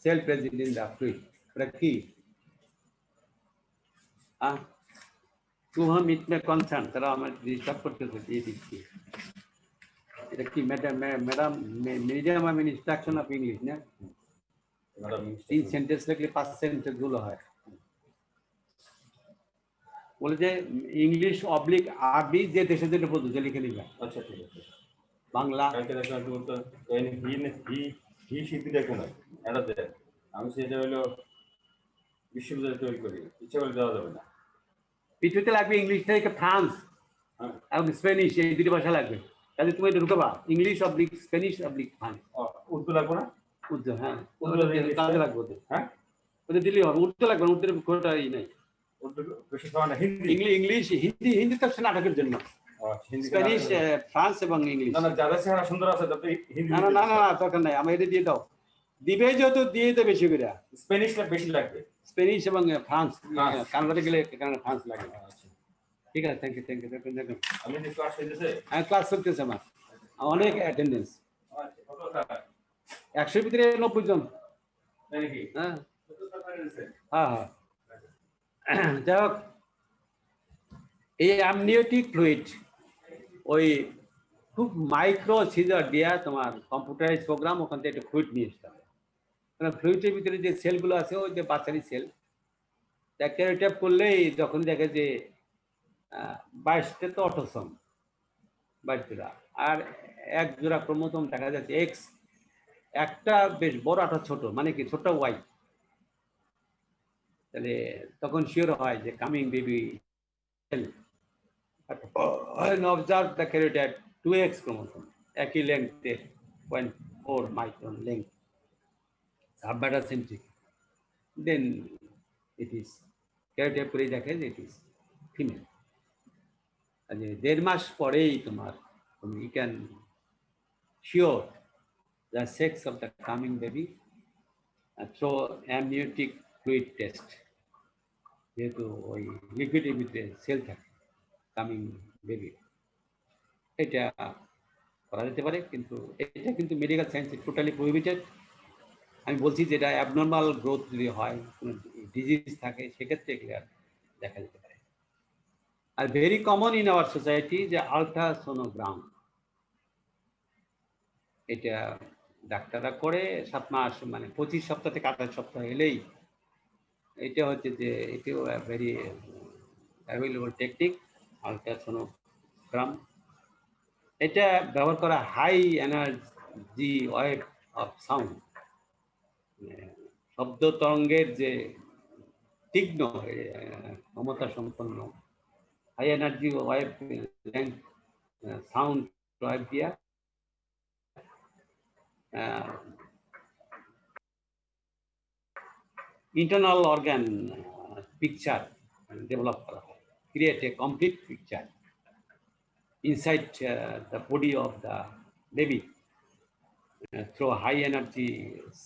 cell present in the fluid. ওটা কি তুহা মিট মে কনসার্ন, তারা আমার ডিস্টার্ব করতেছে, দিয়ে দিচ্ছি। এটা কি madam medium I mean instruction of English না, 3 সেন্টেন্স লিখলে 5 সেন্টেন্স গুলো হয়। বলে যে ইংলিশ অবলিক আরবি যে দেশের জন্য প্রযোজ্য লিখে নিবা। আচ্ছা ঠিক আছে। বাংলা আমি সেটা হলো বিশ্ববিদ্যালয় তৈরি করি, ইচ্ছা করে দেওয়া যাবে না। পিছুতে লাগবে ইংলিশ থেকে ফ্রান্স এবং স্প্যানিশ, এই দুটি ভাষা লাগবে। তাহলে তুমি এটা ঢুকাবা, English oblique Spanish oblique France. Urdu লাগবে না? উর্দু, হ্যাঁ উর্দু কাজে লাগবে ওদের। হ্যাঁ ওদের দিলেই হবে, উর্দু লাগবে না, উর্দুর কোনোটা ই নাই। উর্দু বেশি খাওয়া না, হিন্দি ইংলিশ, হিন্দি তো হচ্ছে নাটকের জন্য, স্প্যানিশ, ফ্রান্স এবং ইংলিশ। না না, যাদের চেহারা সুন্দর আছে তাদের হিন্দি। না না না না দরকার নাই, আমার এটা দিয়ে দাও, দিবে যেহেতু দিয়ে দিতে বেশি করে। স্প্যানিশটা বেশি লাগবে, স্প্যানিশ এবং ফ্রান্স, কানাডাতে গেলে ফ্রান্স লাগে। আচ্ছা ঠিক আছে, থ্যাংক ইউ থ্যাংক ইউ। আমি যে ক্লাস হইতেছে, হ্যাঁ ক্লাস চলতেছে আমার, অনেক অ্যাটেন্ডেন্স, 100 ভিতরে 90 জন। নাকি? হ্যাঁ হ্যাঁ হ্যাঁ। যাই হোক, এই অ্যামনিওটিক ফ্লুইড ওই খুব মাইক্রো সিজার দিয়া তোমার কম্পিউটারাইজ প্রোগ্রাম ওখান থেকে একটা ফ্লুইড নিয়ে আসতে হবে। কারণ ফ্লুইডের ভিতরে যে সেলগুলো আছে ওই যে বাচ্চারি সেল, ক্যারিওটাইপ করলেই যখন দেখে যে 22টা তো অটোসোম, 22 জোড়া, আর 1 জোড়া ক্রোমোসোম দেখা যাচ্ছে এক্স, একটা বেশ বড় একটা ছোট, মানে কি ছোট ওয়াই, তাহলে তখন শিওর হয় যে coming baby observe the karyotype 2x chromosome, একই লেন্থে 0.4 micron length, submetacentric, then it is karyotype করে দেখে যে ইট ইজ ফিমেল। আর 1.5 মাস পরেই তোমার you can sure the sex of the coming baby through amniotic fluid test, যেহেতু ওই লিকুইডের ভিতরে সেল থাকে কামিং বেবি, এটা করা যেতে পারে, কিন্তু এটা কিন্তু মেডিকেল সায়েন্সে টোটালি প্রহিবিটেড। আমি বলছি যে এটা অ্যাবনর্মাল গ্রোথ যদি হয়, কোনো ডিজিজ থাকে, সেক্ষেত্রে এগুলো দেখা যেতে পারে। Are very common in our society যে আলট্রাসোনোগ্রাম, এটা ডাক্তাররা করে 7 মাস, মানে 25 সপ্তাহ থেকে 28 সপ্তাহ এলেই। এটা হচ্ছে যে এটিও ভেরি অ্যাভেলেবল টেকনিক, আলট্রাসোনোগ্রাম। এটা ব্যবহার করা high energy wave of sound, শব্দ তরঙ্গের যে তীক্ষ্ণ ক্ষমতা সম্পন্ন high energy wavelength sound wave দিয়া internal organ picture develop kora hoy, create a complete picture inside the body of the baby through high energy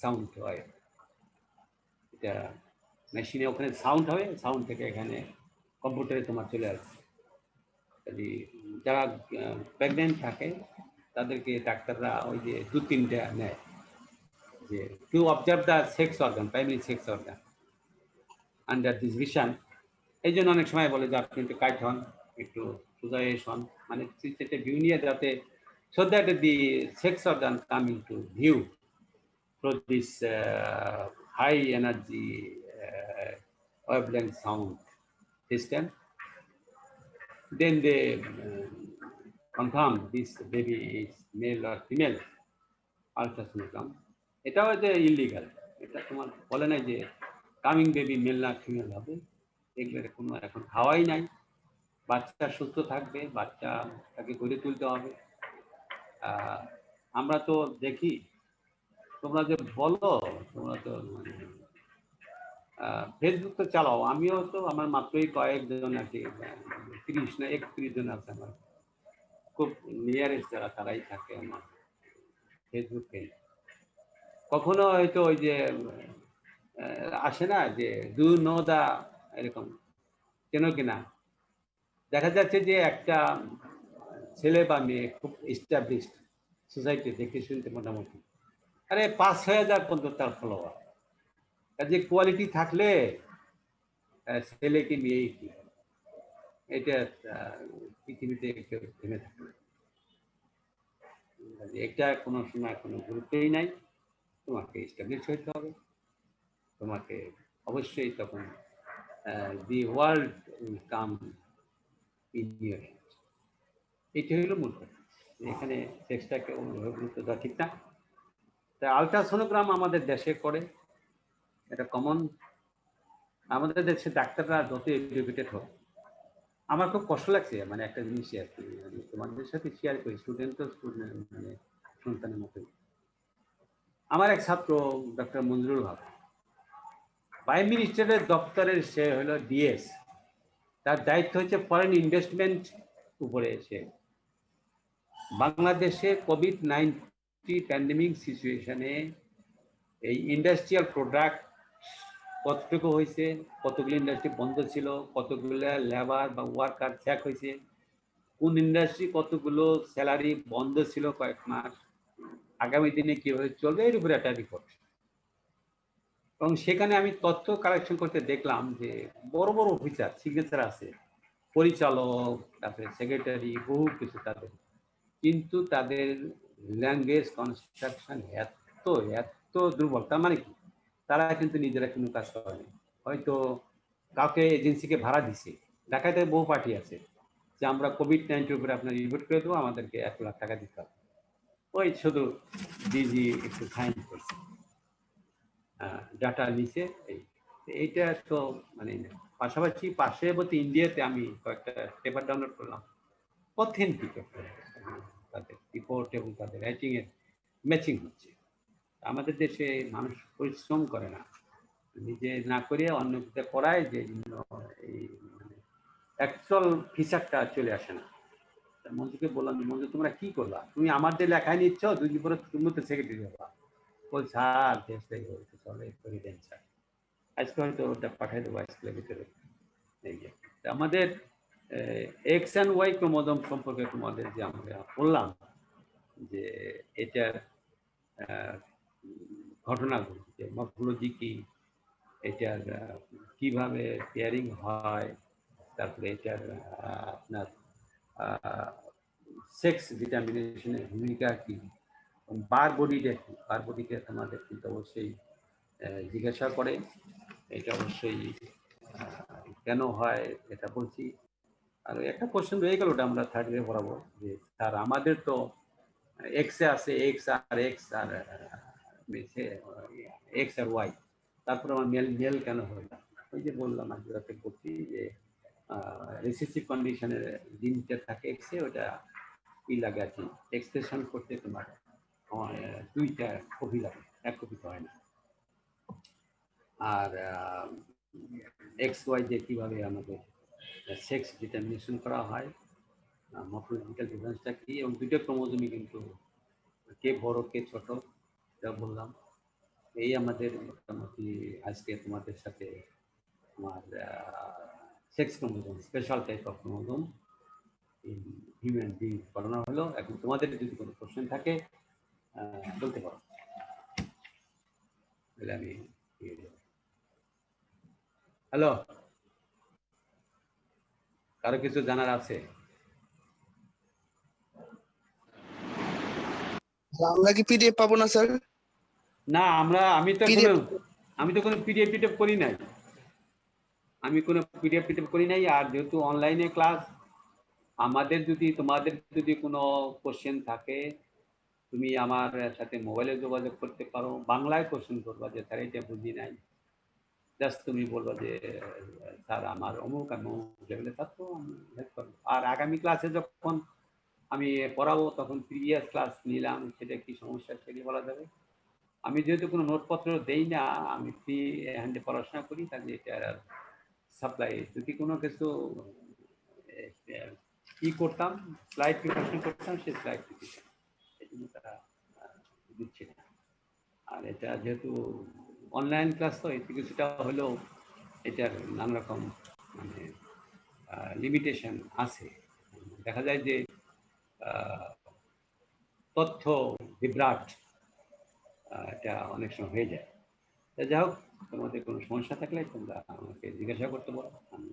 sound wave. এটা মেশিনে ওখানে সাউন্ড হবে, সাউন্ড থেকে এখানে কম্পিউটারে তোমার চলে আসবে। যারা প্রেগনেন্ট থাকে তাদেরকে ডাক্তাররা ওই যে 2-3টা নেয় যে to observe the sex organ, primary sex organ under this vision. এই জন্য অনেক সময় বলে যে আপনি একটু কাইট হন, একটু সুজাইশ হন, মানে সেটা ভিউ নিয়ে যাতে so that the sex organ come into view through this high energy wavelength sound system. Then they confirm this baby is male or female. Ultrasonogram. এটাও যে ইলিগাল, এটা তোমার বলে নাই যে কামিং বেবি মেল না ফিমেল হবে, এগুলোর কোনো এখন হাওয়াই নাই। বাচ্চা সুস্থ থাকবে, বাচ্চাটাকে গড়ে তুলতে হবে। আমরা তো দেখি, তোমরা যে বলো, তোমরা তো মানে ফেসবুক তো চালাও, আমিও তো আমার মাত্রই কয়েকজন আর কি 30 না 31 জন আছে আমার খুব নিয়ারেস্ট যারা, তারাই থাকে আমার ফেসবুকে। কখনো হয়তো ওই যে আসে না যে ডু নো দা, এরকম কেন কিনা দেখা যাচ্ছে যে একটা ছেলে বা মেয়ে খুব এস্টাবলিশড সোসাইটি, দেখে শুনতে মোটামুটি, আরে 5-6 হাজার পর্যন্ত তার ফলোয়ার। যে কোয়ালিটি থাকলে ছেলে কি মেয়ে কি, এটা পৃথিবীতে কেউ থেমে থাকে, এটা কোনো সময় কোনো গুরুত্বই নাই। তোমাকে এস্টাবলিশ হইতে হবে, তোমাকে অবশ্যই তখন the world will come in your hand. এইটা হলো মূল কথা। এখানে সেক্সটাকে গুরুত্ব দেওয়া ঠিক না। তাই আলট্রাসোনোগ্রাম আমাদের দেশে করে, এটা কমন। আমাদের দেশে ডাক্তাররা যত এডুকেটেড হোক, আমার খুব কষ্ট লাগছে, মানে একটা জিনিস আর কি তোমাদের সাথে শেয়ার করি, স্টুডেন্ট তো স্টুডেন্ট মানে সন্তানের মতোই। আমার এক ছাত্র ডক্টর মঞ্জুরুল হক, প্রাইম মিনিস্টারের দপ্তরের সে হলো ডিএস, তার দায়িত্ব হচ্ছে ফরেন ইনভেস্টমেন্ট উপরে। সে বাংলাদেশে কোভিড-19 প্যান্ডেমিক সিচুয়েশনে এই ইন্ডাস্ট্রিয়াল প্রোডাক্ট কতটুকু হয়েছে, কতগুলো ইন্ডাস্ট্রি বন্ধ ছিল, কতগুলো লেবার বা ওয়ার্কার ত্যাগ হয়েছে, কোন ইন্ডাস্ট্রি কতগুলো স্যালারি বন্ধ ছিল কয়েক মাস, আগামী দিনে কিভাবে চলবে, এর উপরে একটা রিপোর্ট। এবং সেখানে আমি তথ্য কালেকশন করতে দেখলাম যে বড় বড় অফিসার সিগনেচার আছে, পরিচালক, তারপরে সেক্রেটারি, বহু কিছু তাদের, কিন্তু তাদের ল্যাঙ্গুয়েজ কনস্ট্রাকশন এত এত দুর্বল। তার মানে কি, তারা কিন্তু নিজেরা কোনো কাজ করেনি, হয়তো কাউকে এজেন্সিকে ভাড়া দিছে। ঢাকাতে বহু পার্টি আছে যে আমরা কোভিড-19 উপরে আপনার রিপোর্ট করে দেবো, আমাদেরকে 1 লাখ টাকা দিতে হবে, ওই শুধু ডিজি একটু সাইন করছে, ডাটা নিচে। এইটা তো মানে পাশাপাশি পার্শ্ববর্তী ইন্ডিয়াতে আমি কয়েকটা পেপার ডাউনলোড করলাম, অথেন্টিক তাদের রিপোর্ট এবং তাদের রাইটিং এর ম্যাচিং হচ্ছে। আমাদের দেশে মানুষ পরিশ্রম করে না, নিজে না করে অন্যকে করায়, যে এই মানে অ্যাকচুয়াল ফিচারটা চলে আসে না। মঞ্জুকে বললাম, মঞ্জু তোমরা কি করবা, তুমি আমার যে লেখায় নিচ্ছ, 2 দিন পরে তুমি তো সেক্রেটারি হবা। বল স্যার দেশ থেকে হইতে চলে করে দেন স্যার, আজকে হয়তো ওটা পাঠাই দেবো আজকের ভিতরে। এই যে আমাদের এক্স অ্যান্ড ওয়াই ক্রোমোজোম সম্পর্কে তোমাদের যে আমরা বললাম যে এটার ঘটনাগুলো, যে মরফোলজি কি, এটার কিভাবে পেয়ারিং হয়, তারপরে এটার আপনার সেক্স ডিটারমিনেশনের ভূমিকা কি, বার বডিটা কি, বার বডিটা তোমাদের কিন্তু অবশ্যই জিজ্ঞাসা করে। এটা অবশ্যই কেন হয় এটা বলছি। আর একটা কোশ্চেন রয়ে গেল, ওটা আমরা থার্ড ইয়ারে পড়াবো, যে স্যার আমাদের তো এক্সে আছে এক্স আর এক্স আর এক্স আর ওয়াই, তারপর আমার মেল কেন হয় না? ওই যে বললাম আজকে বলছি যে রিসেসিভ কন্ডিশনের জিনটা থাকে এক্সে, ওটা কি লাগে আর কি এক্সপ্রেশন করতে তোমার 2টা কপি লাগে, 1 কপি হয় না। আর এক্স ওয়াই যে কিভাবে আমাদের সেক্স ডিটারমিনেশন করা হয়, মরফোলজিক্যাল ডিফারেন্সটা কি, এবং 2টা ক্রোমোজোমই কিন্তু কে বড় কে ছোট, এটা বললাম। এই আমাদের মোটামুটি আজকে তোমাদের সাথে আমার sex chromosome, special type of chromosome in human being পড়ানো হলো। এখন তোমাদের যদি কোনো কোশ্চেন থাকে বলতে পারো, তাহলে আমি হ্যালো, কারো কিছু জানার আছে? আমরা কি পিডিএফ পাবো না স্যার? না, আমি তো কোনো পিডিএফ করি নাই, আমি কোনো পিডিএফ করি নাই। আর যেহেতু অনলাইনে ক্লাস, আমাদের যদি তোমাদের যদি কোনো কোশ্চেন থাকে, তুমি আমার সাথে মোবাইলে যোগাযোগ করতে পারো, বাংলায় কোশ্চেন করবা যে স্যার এটা বুঝি নাই, জাস্ট তুমি বলবা যে স্যার আমার অমুক আমি অমুক লেভেলে থাকতো, আমি হেল্প করবো। আর আগামী ক্লাসে যখন আমি পড়াবো, তখন প্রিভিয়াস ক্লাস নিলাম, সেটা কি সমস্যা সেটি বলা যাবে। আমি যেহেতু কোনো নোটপত্র দেই না, আমি ফ্রি হ্যান্ডে পড়াশোনা করি, তাহলে এটা সাপ্লাই যদি কোনো কিছু কি করতাম, স্লাইড প্রিপারেশন করতাম, সেই স্লাইড দিতাম, এই জন্য তারা দিচ্ছে না। আর এটা যেহেতু অনলাইন ক্লাস, তো একটু কিছুটা হলেও এটার নানা রকম মানে লিমিটেশন আছে। দেখা যায় যে তথ্য বিভ্রাট এটা অনেক সময় হয়ে যায়। যাই হোক, তোমাদের কোনো সমস্যা থাকলে তোমরা আমাকে জিজ্ঞাসা করতে পারো, আমি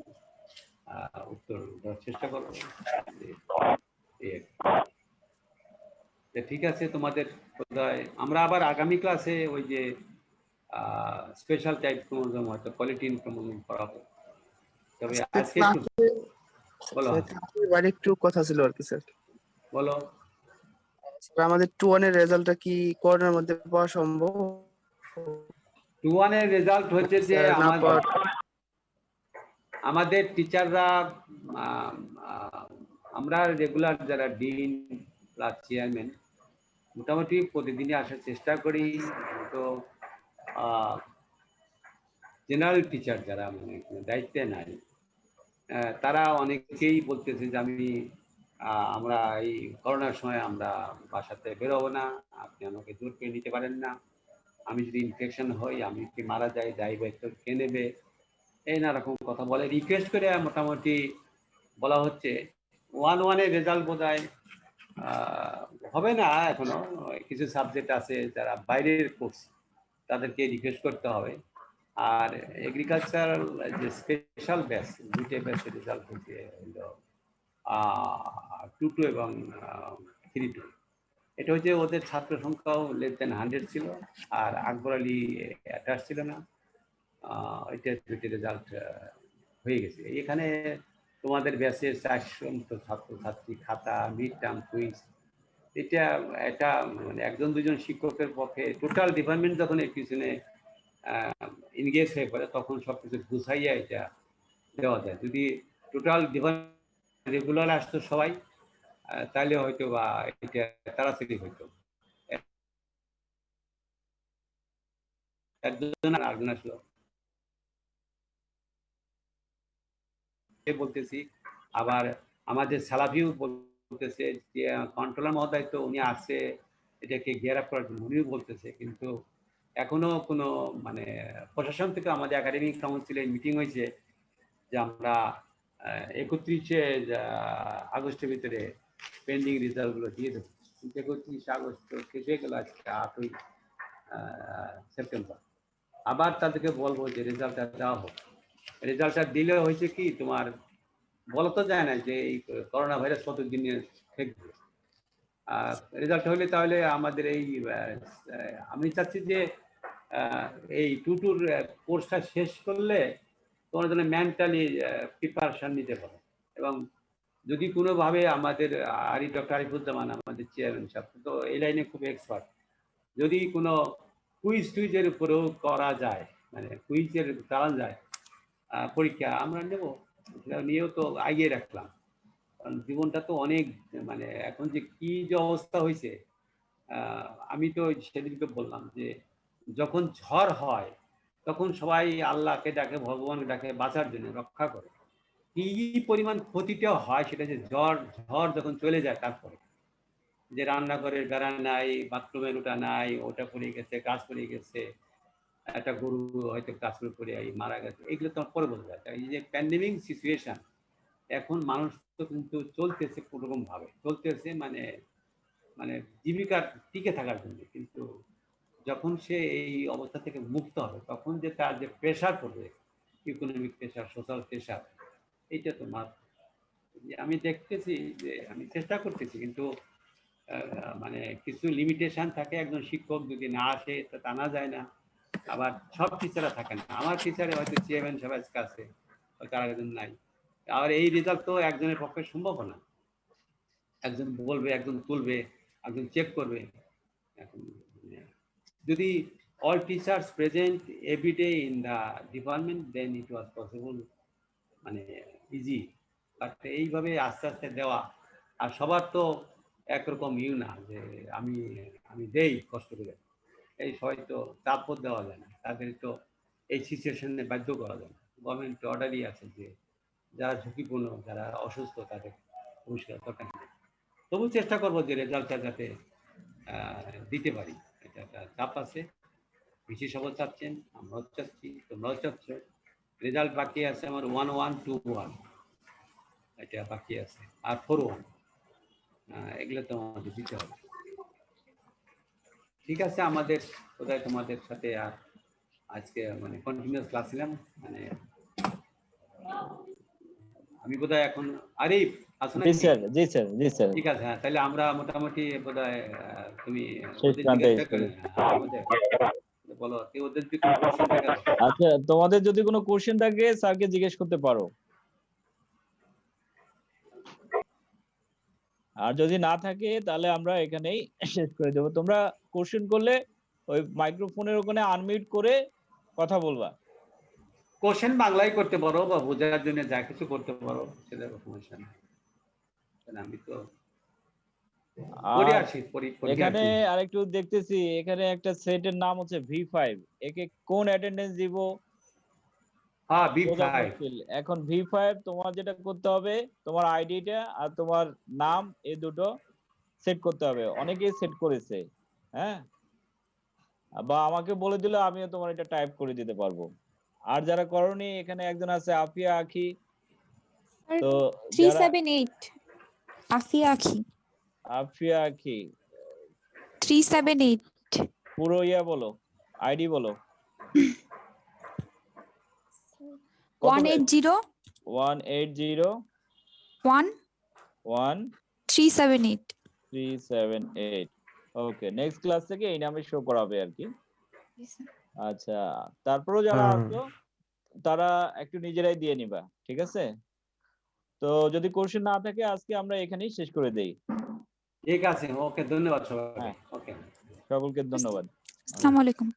উত্তর দেওয়ার চেষ্টা করবো। ঠিক আছে, তোমাদের আমরা আবার আগামী ক্লাসে ওই যে স্পেশাল টাইপ ক্রোমোজোম হয়তো কোয়ালিটিন ক্রোমোজোম পড়াবো। তবে আজকে বলো, এবার একটু কথা ছিল আর কি স্যার। বলো আমাদের 2-1 এর রেজাল্টটা কি করোনার মধ্যে পাওয়া সম্ভব? 2-1 এর রেজাল্ট হচ্ছে যে আমাদের টিচাররা, আমরা রেগুলার যারা ডিন প্লাস চেয়ারম্যান মোটামুটি প্রতিদিনই আসার চেষ্টা করি। তো জেনারেল টিচার যারা মানে দায়িত্বে নাই, তারা অনেকেই বলতেছে যে আমরা এই করোনার সময় আমরা বাসাতে বেরোবো না, আপনি আমাকে দূর করে নিতে পারেন না, আমি যদি ইনফেকশন হই, আমি কি মারা যাই, দায়িত্ব কে নেবে, এই নারকম কথা বলে রিকোয়েস্ট করে মোটামুটি বলা হচ্ছে। 1-1 এর রেজাল্ট বোধহয় হবে না এখনো, কিছু সাবজেক্ট আছে যারা বাইরের কোর্স, তাদেরকে রিকোয়েস্ট করতে হবে। আর এগ্রিকালচারাল যে স্পেশাল ব্যাচ, দুইটা ব্যাচের রেজাল্ট হচ্ছে হলো 2-2 এবং 3-2। এটা হচ্ছে ওদের ছাত্র সংখ্যাও লেস দেন 100 ছিল, আর আকবর আলী অ্যাটাচ ছিল না। এটা দুইটা রেজাল্ট হয়ে গেছে। এখানে তোমাদের ব্যাচে 400 মতো ছাত্রছাত্রী, খাতা, মিড টার্ম, কুইজ, এটা মানে একজন দুজন শিক্ষকের পক্ষে টোটাল ডিপার্টমেন্ট যখন এর পিছনে এনগেজ হয়ে পড়ে তখন সবকিছু গুছাইয়া এটা দেওয়া যায়। যদি টোটাল ডিপার্টমেন্ট রেগুলার আসতো সবাই, তাহলে হয়তো বা এটা তাড়াতাড়ি হইতো। একজন আরেকজন আসলো বলতেছি, আবার আমাদের সালাফিও বলতেছে যে কন্ট্রোলার মহোদয় তো উনি আসছে এটাকে গিয়ার আপ করার জন্য, উনিও বলতেছে, কিন্তু এখনো কোনো মানে প্রশাসন থেকে আমাদের একাডেমিক কাউন্সিলের মিটিং হয়েছে যে আমরা 31শে আগস্টের ভিতরে পেন্ডিং রেজাল্টগুলো দিয়ে দেবো। 31 আগস্ট শেষে গেল, আজকে 8ই সেপ্টেম্বর। আবার তাদেরকে বলবো যে রেজাল্টটা দেওয়া হোক। রেজাল্টটা দিলে হয়েছে কি, তোমার বলা তো যায় না যে এই করোনা ভাইরাস কতদিন থাকবে। রেজাল্ট হলে তাহলে আমাদের এই আমি চাচ্ছি যে এই 2-2 কোর্সটা শেষ করলে তোমরা যেন মেন্টালি প্রিপারেশন নিতে পারো। এবং যদি কোনোভাবে আমাদের ডক্টর আরিফুজ্জামান আমাদের চেয়ারম্যান সাহেব তো এই লাইনে খুব এক্সপার্ট, যদি কোনো কুইজের উপরেও করা যায়, মানে কুইজের চালান যায় পরীক্ষা, আমরা নেব। সেটা নিয়েও তো আগিয়ে রাখলাম, কারণ জীবনটা তো অনেক মানে এখন যে কি যে অবস্থা হয়েছে। আমি তো সেদিনকে বললাম যে যখন ঝড় হয় তখন সবাই আল্লাহকে ডাকে, ভগবানকে ডাকে বাঁচার জন্য, রক্ষা করে। কি পরিমাণ ক্ষতিটা হয় সেটা যে ঝড় যখন চলে যায়, তারপরে যে রান্নাঘরের বেড়া নাই, বাথরুমের ওটা নাই, ওটা পড়ে গেছে, গাছ পড়ে গেছে, একটা গরু হয়তো গাছ পড়ে মারা গেছে, এগুলো তো পরে বোঝা যায়। এই যে প্যান্ডেমিক সিচুয়েশন, এখন মানুষ তো কিন্তু চলতেছে কোনোরকম ভাবে চলতেছে, মানে মানে জীবিকার টিকে থাকার জন্য। কিন্তু যখন সে এই অবস্থা থেকে মুক্ত হবে তখন যে তার যে প্রেশার পড়বে, ইকোনমিক প্রেশার, সোশ্যাল প্রেশার, এইটা তোমার আমি দেখতেছি যে আমি চেষ্টা করতেছি, কিন্তু মানে কিছু লিমিটেশন থাকে। একজন শিক্ষক যদি না আসে তা টানা যায় না, আবার সব টিচাররা থাকে না। আমার টিচারে হয়তো চেয়ারম্যান সাহেবের কাছে, হয়তো আরেকজন নাই। আর এই রেজাল্ট তো একজনের পক্ষে সম্ভব না, একজন বলবে, একজন তুলবে, একজন চেক করবে। এখন যদি all teachers present every day in the department, then it was possible, মানে ইজি। বাট এইভাবে আস্তে আস্তে দেওয়া, আর সবার তো একরকম ইউ না যে আমি আমি দেই কষ্ট করে, এই সবাই তো চাপও দেওয়া যায় না, তাদের তো এই সিচুয়েশনে বাধ্য করা যায় না। গভর্নমেন্ট অর্ডারই আছে যে যারা ঝুঁকিপূর্ণ, যারা অসুস্থ, তাদের পরিষ্কার দরকার নেই। তবু চেষ্টা করবো যে রেজাল্টটা যাতে দিতে পারি। এটা একটা চাপ আছে, বেশি সবাই চাচ্ছেন, আমরাও চাচ্ছি, তোমরাও চাচ্ছ। রেজাল্ট বাকি আছে আমার 1-1-2-1, এটা বাকি আছে, আর 4-1, এগুলো তো আমাদের দিতে হবে। ঠিক আছে, আমাদের বোধহয় তোমাদের সাথে আর আজকে মানে কন্টিনিউয়াস ক্লাস ছিলাম, মানে আমি বোধহয় এখন আরিফ আসো না? জি স্যার, জি স্যার, জি স্যার। ঠিক আছে, হ্যাঁ, তাহলে আমরা মোটামুটি বোধহয় তুমি শেষ প্রান্তে এসে বলো ওদের যদি কোনো কোশ্চেন থাকে। আচ্ছা, তোমাদের যদি কোনো কোশ্চেন থাকে স্যারকে জিজ্ঞেস করতে পারো, আর যদি না থাকে তাহলে আমরা এখানেই শেষ করে দেবো। তোমরা কোশ্চেন করলে ওই মাইক্রোফোনের ওখানে আনমিউট করে কথা বলবা। কোশ্চেন বাংলায় করতে পারো বা বোঝার জন্য যা কিছু করতে পারো, সেটা সমস্যা নেই। আমি তো পড়ে আসি, এখানে আরেকটু দেখতেছি, এখানে একটা সেটের নাম হচ্ছে V5, একে কোন অ্যাটেন্ডেন্স দিব? হ্যাঁ, V5। এখন V5 তোমার যেটা করতে হবে, তোমার আইডিটা আর তোমার নাম এই দুটো সেট করতে হবে। অনেকেই সেট করেছে, হ্যাঁ, বা আমাকে বলে দিলে আমিও তোমার এটা টাইপ করে দিতে পারবো। আর যারা করনি, এখানে একজন আছে আফিয়া আখি, তো 378 আফিয়া আখি, আফিয়া আখি 378 পুরো ইয়া বলো, আইডি বলো। 180 180 1 378 1378 ওকে নেক্সট ক্লাস থেকে এই নামে শো করাবে আর কি আচ্ছা তারপরেও যারা আছো তারা একটু নিজেরাই দিয়ে নিবা ঠিক আছে তো যদি কোশ্চেন না থাকে আজকে আমরা এখানেই শেষ করে দেই ঠিক আছে ওকে ধন্যবাদ সবাইকে হ্যাঁ। ওকে সকলকে ধন্যবাদ আসসালামু আলাইকুম